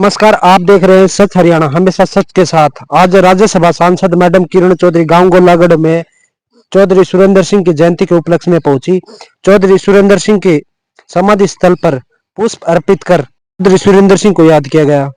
नमस्कार, आप देख रहे हैं सच हरियाणा, हमेशा सच के साथ। आज राज्यसभा सांसद मैडम किरण चौधरी गांव गोलागढ़ में चौधरी सुरेंद्र सिंह की जयंती के उपलक्ष्य में पहुंची। चौधरी सुरेंद्र सिंह के समाधि स्थल पर पुष्प अर्पित कर चौधरी सुरेंद्र सिंह को याद किया गया।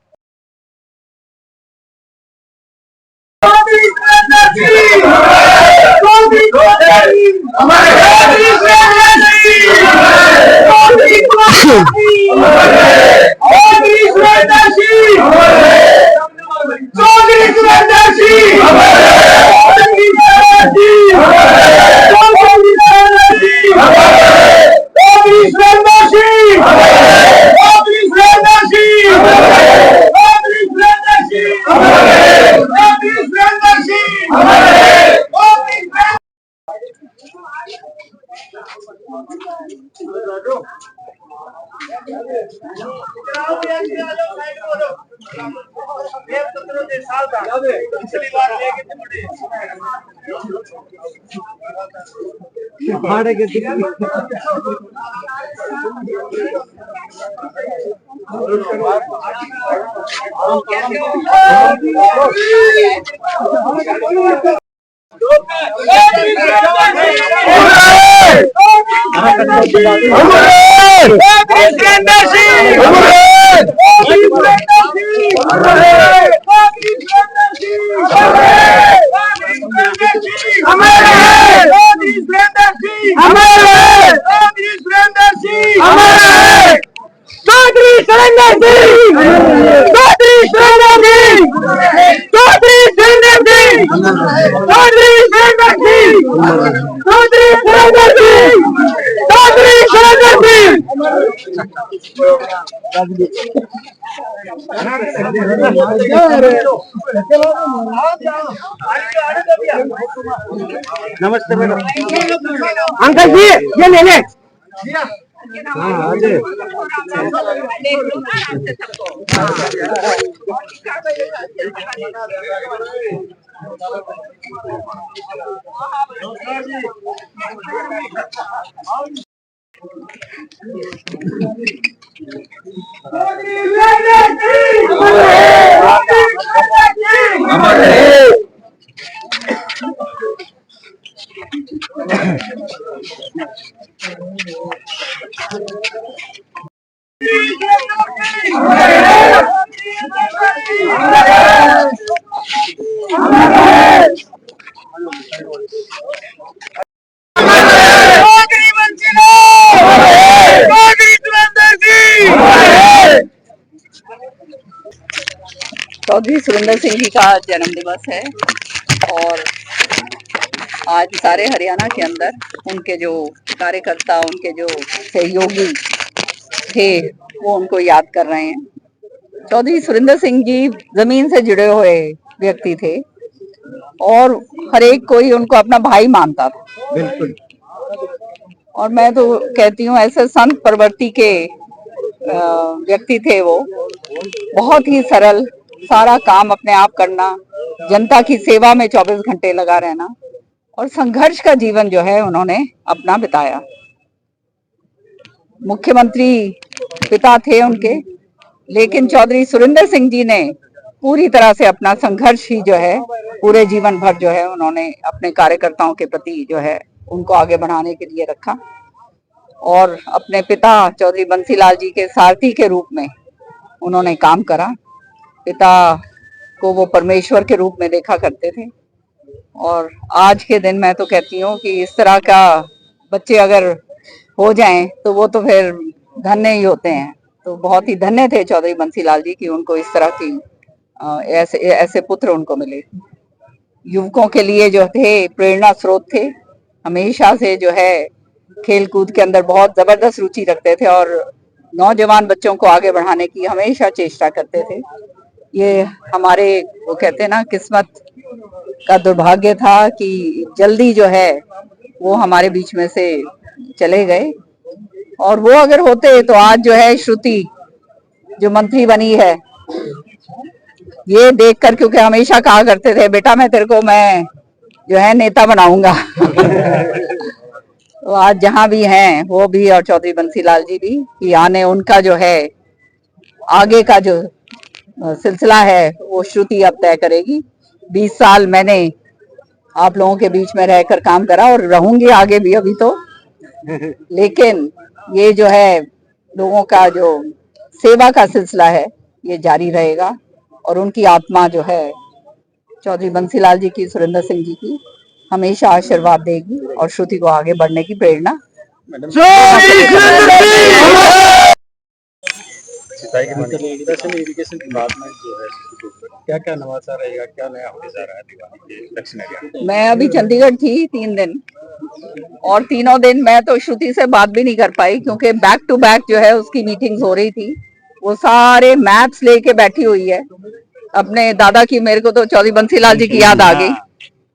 नमस्ते मैडम। अंकल जी ये ले ले। चौधरी सुरेंद्र सिंह जी का जन्म दिवस है और आज सारे हरियाणा के अंदर उनके जो कार्यकर्ता, उनके जो सहयोगी थे वो उनको याद कर रहे हैं। चौधरी सुरेंद्र सिंह जी जमीन से जुड़े हुए व्यक्ति थे और हर एक कोई उनको अपना भाई मानता था। बिल्कुल। और मैं तो कहती हूँ ऐसे संत प्रवृत्ति के व्यक्ति थे वो। बहुत ही सरल, सारा काम अपने आप करना, जनता की सेवा में 24 घंटे लगा रहना और संघर्ष का जीवन जो है उन्होंने अपना बिताया। मुख्यमंत्री पिता थे उनके, लेकिन चौधरी सुरेंद्र सिंह जी ने पूरी तरह से अपना संघर्ष ही जो है पूरे जीवन भर जो है उन्होंने अपने कार्यकर्ताओं के प्रति जो है उनको आगे बढ़ाने के लिए रखा और अपने पिता चौधरी बंसीलाल जी के सारथी के रूप में उन्होंने काम करा। पिता को वो परमेश्वर के रूप में देखा करते थे और आज के दिन मैं तो कहती हूँ कि इस तरह का बच्चे अगर हो जाएं तो वो तो फिर धन्य ही होते हैं। तो बहुत ही धन्य थे चौधरी बंसीलाल जी कि उनको इस तरह की ऐसे पुत्र उनको मिले। युवकों के लिए जो थे प्रेरणा स्रोत थे, हमेशा से जो है खेल कूद के अंदर बहुत जबरदस्त रुचि रखते थे और नौजवान बच्चों को आगे बढ़ाने की हमेशा चेष्टा करते थे। ये हमारे वो कहते हैं ना किस्मत का दुर्भाग्य था कि जल्दी जो है वो हमारे बीच में से चले गए और वो अगर होते तो आज जो है श्रुति जो मंत्री बनी है ये देखकर, क्योंकि हमेशा कहा करते थे बेटा मैं तेरे को मैं जो है नेता बनाऊंगा तो आज जहां भी हैं वो भी और चौधरी बंसीलाल जी भी कि आने उनका जो है आगे का जो सिलसिला है वो श्रुति अब तय करेगी। 20 साल मैंने आप लोगों के बीच में रहकर काम करा और रहूंगी आगे भी अभी तो, लेकिन ये जो है लोगों का जो सेवा का सिलसिला है ये जारी रहेगा और उनकी आत्मा जो है चौधरी बंसीलाल जी की, सुरेंद्र सिंह जी की हमेशा आशीर्वाद देगी और श्रुति को आगे बढ़ने की प्रेरणा। सिंचाई के पानी इरिगेशन विभाग में जो है क्या क्या नवाचार रहेगा, क्या नया होने जा रहा है दीवानी के दक्षिण एरिया? मैं अभी चंडीगढ़ थी 3 दिन और तीनों दिन मैं तो श्रुति से बात भी नहीं कर पाई क्योंकि बैक टू बैक जो है उसकी मीटिंग्स हो रही थी। वो सारे मैप्स लेके बैठी हुई है अपने दादा की। मेरे को तो चौधरी बंसीलाल जी की याद आ गई।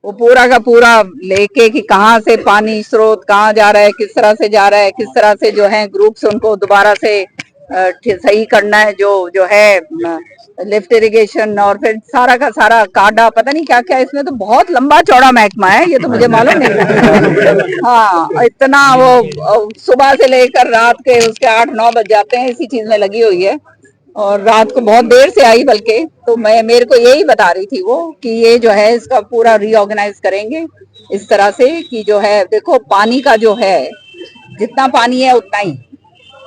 वो पूरा का पूरा लेके कि कहाँ से पानी स्रोत कहाँ जा रहा है, किस तरह से जा रहा है, किस तरह से जो है ग्रुप्स उनको दोबारा से सही करना है, जो है लिफ्ट इरिगेशन और फिर सारा का सारा काडा, पता नहीं क्या क्या। इसमें तो बहुत लंबा चौड़ा महकमा है, ये तो मुझे मालूम नहीं। हाँ, इतना वो सुबह से लेकर रात के उसके 8-9 बज जाते हैं इसी चीज में लगी हुई है और रात को बहुत देर से आई बल्कि। तो मेरे को यही बता रही थी वो कि ये जो है इसका पूरा रीऑर्गेनाइज करेंगे इस तरह से कि जो है देखो पानी का जो है जितना पानी है उतना ही,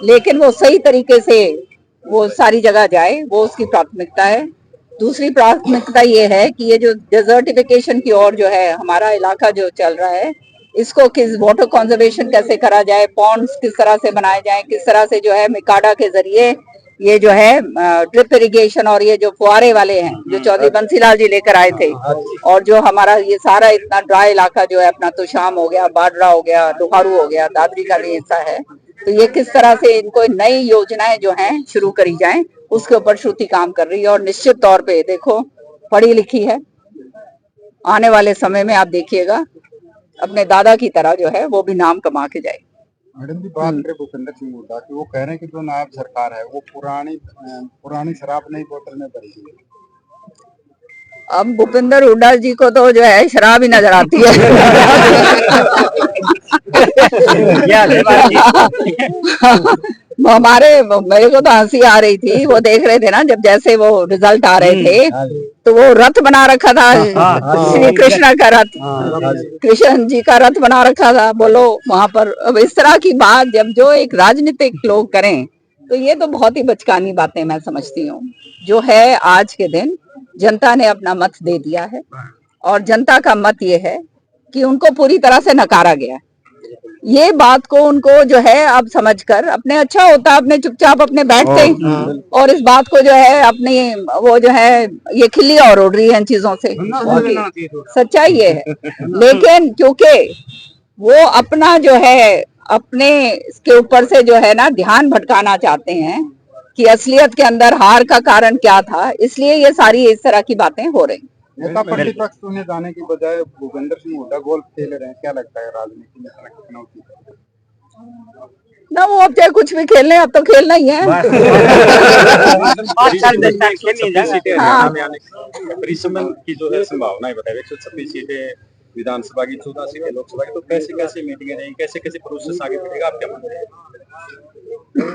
लेकिन वो सही तरीके से वो सारी जगह जाए, वो उसकी प्राथमिकता है। दूसरी प्राथमिकता ये है कि ये जो डेजर्टिफिकेशन की ओर जो है हमारा इलाका जो चल रहा है, इसको किस वाटर कंजर्वेशन कैसे करा जाए, पॉन्ड्स किस तरह से बनाए जाए, किस तरह से जो है मिकाडा के जरिए ये जो है ड्रिप इरिगेशन और ये जो फुहारे वाले हैं जो चौधरी बंसीलाल जी लेकर आए थे, और जो हमारा ये सारा इतना ड्राई इलाका जो है अपना तुशाम हो गया, बाडरा हो गया, लोहारू हो गया, दादरी का भी हिस्सा है, तो ये किस तरह से इनको नई योजनाएं जो हैं शुरू करी जाएं उसके ऊपर श्रुति काम कर रही है। और निश्चित तौर पे देखो पढ़ी लिखी है, आने वाले समय में आप देखिएगा अपने दादा की तरह जो है वो भी नाम कमा के जाएगी। मैडम जी, बात करें भूपेंद्र सिंह हुड्डा की, वो कह रहे हैं कि जो नायब सरकार है वो पुरानी शराब नई बोतल में भरी है। अब भूपेंद्र हुड्डा जी को तो जो है शराब ही नजर आती है। मेरे को तो हंसी आ रही थी, वो देख रहे थे ना जब जैसे वो रिजल्ट आ रहे थे तो वो रथ बना रखा था, श्री कृष्ण का रथ, कृष्ण जी का रथ बना रखा था, बोलो वहां पर। अब इस तरह की बात जब जो एक राजनीतिक लोग करें तो ये तो बहुत ही बचकानी बातें मैं समझती हूँ। जो है आज के दिन जनता ने अपना मत दे दिया है और जनता का मत ये है कि उनको पूरी तरह से नकारा गया है। ये बात को उनको जो है अब समझकर अपने अच्छा होता अपने चुपचाप अपने बैठते और इस बात को जो है अपनी वो जो है ये खिल्ली और उड़ रही है इन चीजों से। सच्चाई ये है, लेकिन क्योंकि वो अपना जो है अपने इसके ऊपर से जो है ना ध्यान भटकाना चाहते हैं कि असलियत के अंदर हार का कारण क्या था, इसलिए ये सारी इस तरह की बातें हो रही। नेता प्रतिपक्ष चुने जाने की बजाय भूपेंद्र सिंह हुड्डा गोल्फ खेल रहे हैं, क्या लगता है राजनीति में चुनौती? ना वो अब चाहे कुछ भी खेलने, अब तो खेलना ही है। की जो है संभावनाएं बताइए। 126 सीटें विधानसभा की, 14 सीटें लोकसभा की, तो कैसे कैसे मीटिंगें रहेंगी, कैसे कैसे प्रोसेस आगे बढ़ेगा, आप क्या मानते हैं?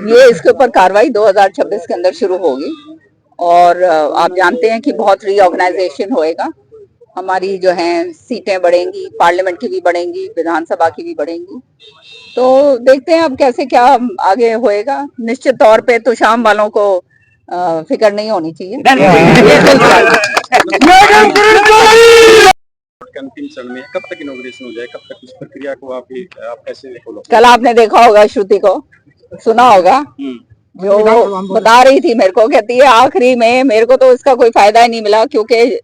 ये इसके ऊपर कार्रवाई 2026 के अंदर शुरू होगी और आप जानते हैं कि बहुत रीऑर्गेनाइजेशन होएगा। हमारी जो है सीटें बढ़ेंगी, पार्लियामेंट की भी बढ़ेंगी, विधानसभा की भी बढ़ेंगी। तो देखते हैं अब कैसे क्या आगे होएगा। निश्चित तौर पे तो शाम वालों को फिक्र नहीं होनी चाहिए। अंतिम चरण में कब तक इनॉग्रेशन हो जाए, कब तक इस प्रक्रिया को आप कैसे फॉलो? कल आपने देखा होगा श्रुति को, सुना होगा जो वो बता रही थी मेरे को, कहती है आखिरी में मेरे को तो इसका कोई फायदा ही नहीं मिला क्योंकि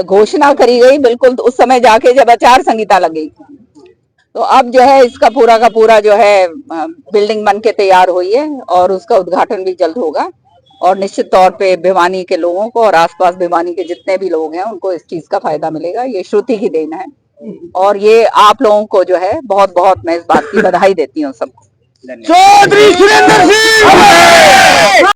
घोषणा करी गई बिल्कुल उस समय जाके जब आचार संहिता लग गई। तो अब जो है इसका पूरा का पूरा जो है बिल्डिंग बन के तैयार हुई है और उसका उद्घाटन भी जल्द होगा और निश्चित तौर पे भिवानी के लोगों को और आसपास भिवानी के जितने भी लोग हैं उनको इस चीज का फायदा मिलेगा। ये श्रुति की देन है और ये आप लोगों को जो है बहुत बहुत मैं इस बात की बधाई देती हूँ सबको। चौधरी सुरेंद्र सिंह।